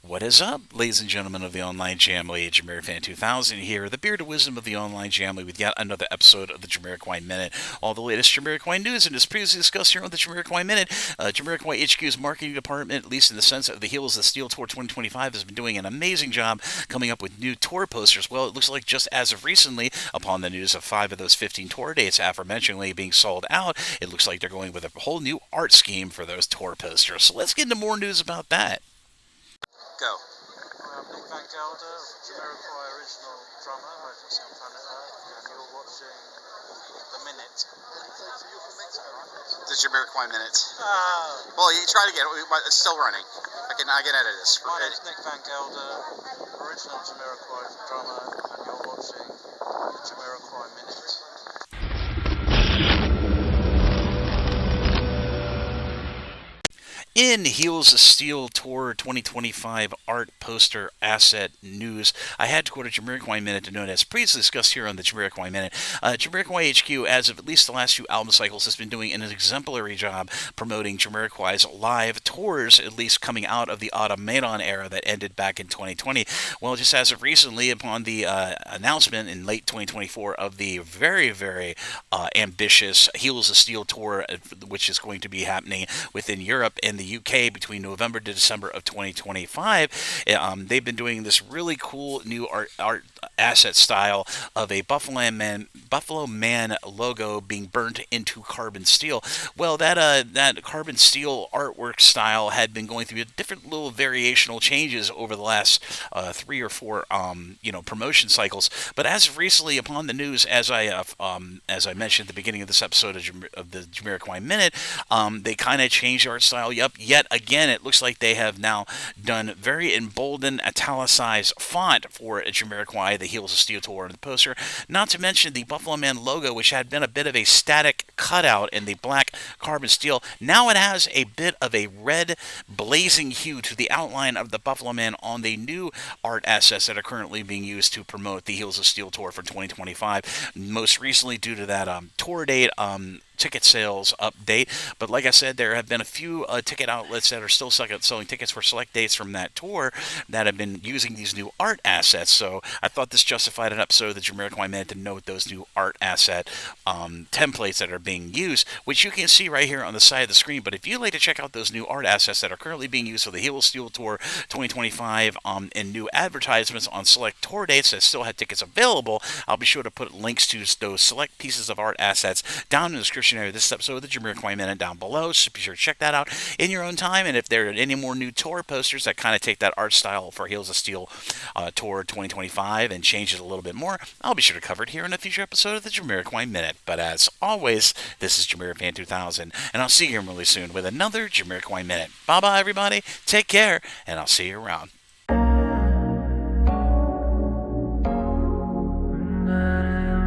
What is up, ladies and gentlemen of the online Jamily? JamiroFan2000 here, the beard of wisdom of the online Jamily, with yet another episode of the Jamiroquai Minute. All the latest Jamiroquai news and as previously discussed here on the Jamiroquai Minute. Jamiroquai HQ's marketing department, at least in the sense of the Heels of Steel Tour 2025, has been doing an amazing job coming up with new tour posters. Well, it looks like just as of recently, upon the news of 5 of those 15 tour dates aforementionedly being sold out, it looks like they're going with a whole new art scheme for those tour posters. So let's get into more news about that. Go. I'm Nick Van Gelder, Jamiroquai original drummer, emergency on planet Earth, and you're watching The Minute. So you're from Mexico, right? The Jamiroquai Minute. Ah. Well, you try to get it. It's still running. I can edit this. My name's Nick Van Gelder, original Jamiroquai drummer, and you're watching the Jamiroquai Minute. In Heels of Steel Tour 2025 art poster asset news, I had to quote a Jamiroquai Minute to note, as previously discussed here on the Jamiroquai Minute. Jamiroquai HQ, as of at least the last few album cycles, has been doing an exemplary job promoting Jamiroquai's live tours, at least coming out of the Automaton era that ended back in 2020. Well, just as of recently, upon the announcement in late 2024 of the very, very ambitious Heels of Steel Tour, which is going to be happening within Europe and the UK between November to December of 2025. They've been doing this really cool new art asset style of a Buffalo Man logo being burnt into carbon steel. Well, that carbon steel artwork style had been going through different little variational changes over the last 3 or 4 promotion cycles. But as of recently, upon the news, as I mentioned at the beginning of this episode of the Jamiroquai Minute, they kind of changed the art style. Yet again, it looks like they have now done very emboldened, italicized font for Jamiroquai, the Heels of Steel Tour, on the poster. Not to mention the Buffalo Man logo, which had been a bit of a static cutout in the black carbon steel. Now it has a bit of a red, blazing hue to the outline of the Buffalo Man on the new art assets that are currently being used to promote the Heels of Steel Tour for 2025. Most recently, due to that tour date, ticket sales update. But like I said, there have been a few ticket outlets that are still selling tickets for select dates from that tour that have been using these new art assets. So I thought this justified an episode of the Jamiroquai Minute to note those new art asset templates that are being used, which you can see right here on the side of the screen. But if you'd like to check out those new art assets that are currently being used for the Heels of Steel Tour 2025 and new advertisements on select tour dates that still have tickets available, I'll be sure to put links to those select pieces of art assets down in the description area of this episode of the Jamiroquai Minute down below, so be sure to check that out in your own time. And if there are any more new tour posters that kind of take that art style for Heels of Steel Tour 2025 and change it a little bit more, I'll be sure to cover it here in a future episode of the Jamiroquai Minute. But as always, this is JamiroFan2000, and I'll see you really soon with another Jamiroquai Minute. Bye-bye, everybody. Take care, and I'll see you around.